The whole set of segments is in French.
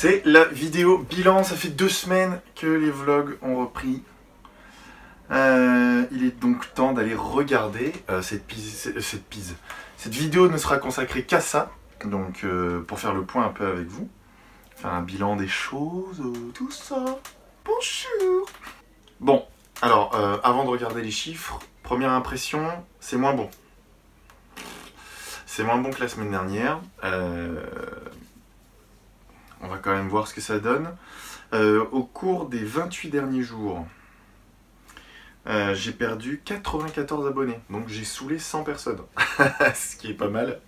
C'est la vidéo bilan, ça fait 2 semaines que les vlogs ont repris. Il est donc temps d'aller regarder cette vidéo ne sera consacrée qu'à ça, donc pour faire le point un peu avec vous, faire un bilan des choses, tout ça. Bonjour. Bon, alors avant de regarder les chiffres, première impression, c'est moins bon. C'est moins bon que la semaine dernière. On va quand même voir ce que ça donne. Au cours des 28 derniers jours, j'ai perdu 94 abonnés. Donc j'ai saoulé 100 personnes. Ce qui est pas mal.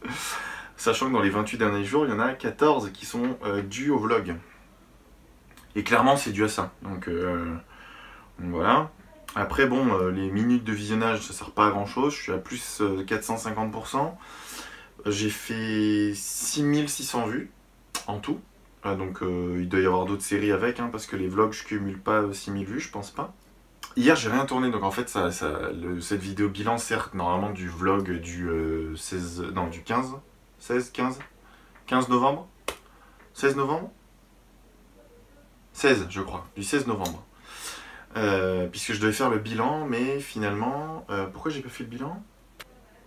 Sachant que dans les 28 derniers jours, il y en a 14 qui sont dus au vlog. Et clairement, c'est dû à ça. Donc voilà. Après, bon, les minutes de visionnage, ça sert pas à grand chose. Je suis à plus 450%. J'ai fait 6600 vues en tout. Donc il doit y avoir d'autres séries avec, hein, parce que les vlogs, je cumule pas 6000 vues, je pense pas. Hier, j'ai rien tourné, donc en fait, cette vidéo bilan sert normalement du vlog du 15 novembre 16 novembre 16, je crois, du 16 novembre. Puisque je devais faire le bilan, mais finalement, pourquoi j'ai pas fait le bilan?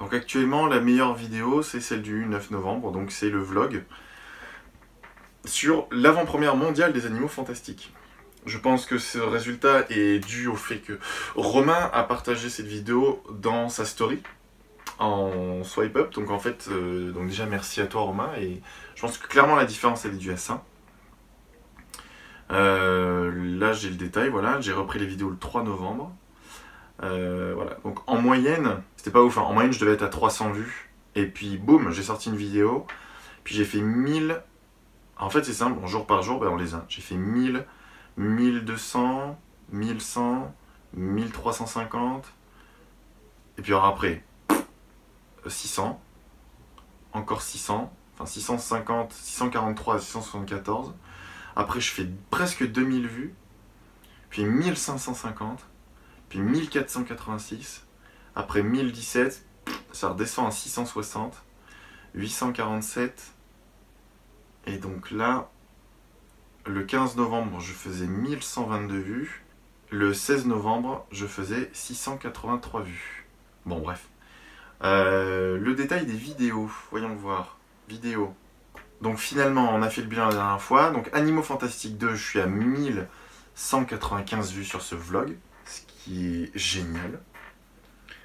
Donc actuellement, la meilleure vidéo, c'est celle du 9 novembre, donc c'est le vlog sur l'avant-première mondiale des animaux fantastiques. Je pense que ce résultat est dû au fait que Romain a partagé cette vidéo dans sa story en swipe up. Donc en fait, donc déjà merci à toi Romain, et je pense que clairement la différence elle est due à ça. Là j'ai le détail, voilà, j'ai repris les vidéos le 3 novembre. Voilà, donc en moyenne, c'était pas ouf, hein. En moyenne je devais être à 300 vues, et puis boum, j'ai sorti une vidéo, puis j'ai fait 1000. En fait c'est simple, bon, jour par jour, ben, on les a. J'ai fait 1000, 1200, 1100, 1350, et puis alors après 600, encore 600, enfin 650, 643, 674. Après je fais presque 2000 vues, puis 1550, puis 1486, après 1017, ça redescend à 660, 847, et donc là, le 15 novembre, je faisais 1122 vues. Le 16 novembre, je faisais 683 vues. Bon, bref. Le détail des vidéos. Voyons voir. Vidéo. Donc finalement, on a fait le bilan la dernière fois. Donc Animaux Fantastiques 2, je suis à 1195 vues sur ce vlog. Ce qui est génial.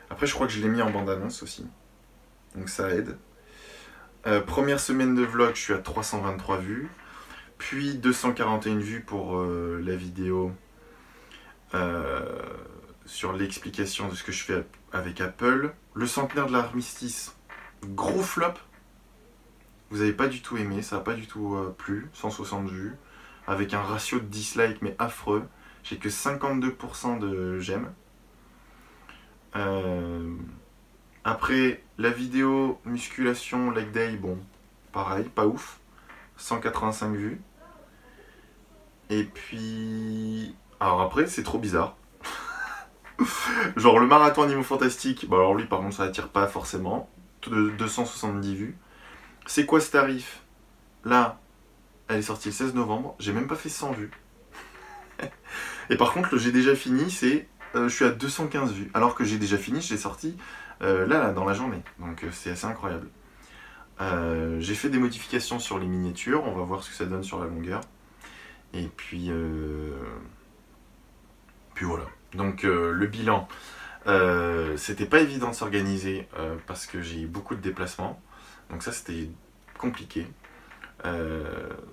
Après, je crois que je l'ai mis en bande-annonce aussi. Donc ça aide. Première semaine de vlog, je suis à 323 vues. Puis 241 vues pour la vidéo sur l'explication de ce que je fais avec Apple. Le centenaire de l'armistice, gros flop. Vous n'avez pas du tout aimé, ça n'a pas du tout plu. 160 vues, avec un ratio de dislike mais affreux. J'ai que 52% de j'aime. Après, la vidéo musculation leg day, bon, pareil, pas ouf. 185 vues. Et puis... Alors après, c'est trop bizarre. Genre le marathon Animaux Fantastiques, bah alors lui par contre ça attire pas forcément. 270 vues. C'est quoi ce tarif? Là, elle est sortie le 16 novembre, j'ai même pas fait 100 vues. Et par contre, le j'ai déjà fini, c'est... je suis à 215 vues. Alors que j'ai déjà fini, je l'ai sorti là, dans la journée. Donc c'est assez incroyable. J'ai fait des modifications sur les miniatures, on va voir ce que ça donne sur la longueur. Et puis voilà. Donc le bilan, c'était pas évident de s'organiser parce que j'ai eu beaucoup de déplacements. Donc ça c'était compliqué.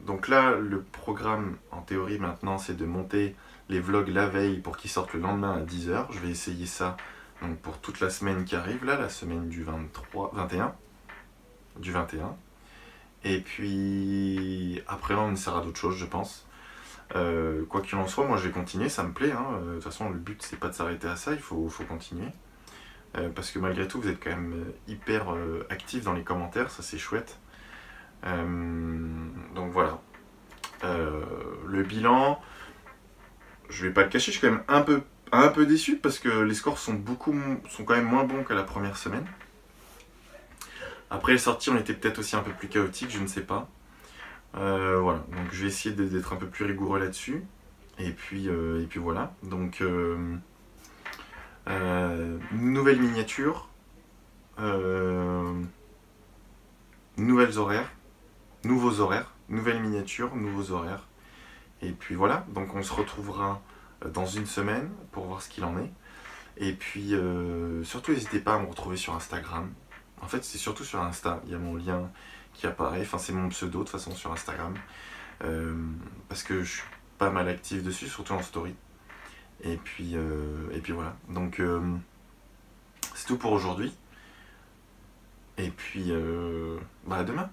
Donc là le programme en théorie maintenant c'est de monter les vlogs la veille pour qu'ils sortent le lendemain à 10 h. Je vais essayer ça donc, pour toute la semaine qui arrive, là, la semaine du 21. Et puis après on essaiera d'autres choses je pense. Quoi qu'il en soit, moi je vais continuer, ça me plaît, hein. De toute façon le but c'est pas de s'arrêter à ça, il faut continuer. Parce que malgré tout vous êtes quand même hyper actifs dans les commentaires, ça c'est chouette. Donc voilà. Le bilan, je vais pas le cacher, je suis quand même un peu déçu parce que les scores sont quand même moins bons que la première semaine. Après les sorties on était peut-être aussi un peu plus chaotiques, je ne sais pas. Voilà, donc je vais essayer d'être un peu plus rigoureux là-dessus. Et puis voilà. Donc, nouvelle miniature, nouvelles horaires, nouveaux horaires, nouvelle miniature, nouveaux horaires. Et puis voilà, donc on se retrouvera dans une semaine pour voir ce qu'il en est. Et puis surtout n'hésitez pas à me retrouver sur Instagram. En fait c'est surtout sur Insta, il y a mon lien qui apparaît, enfin c'est mon pseudo de toute façon sur Instagram. Parce que je suis pas mal actif dessus, surtout en story. Et puis voilà, donc c'est tout pour aujourd'hui. Et puis à demain.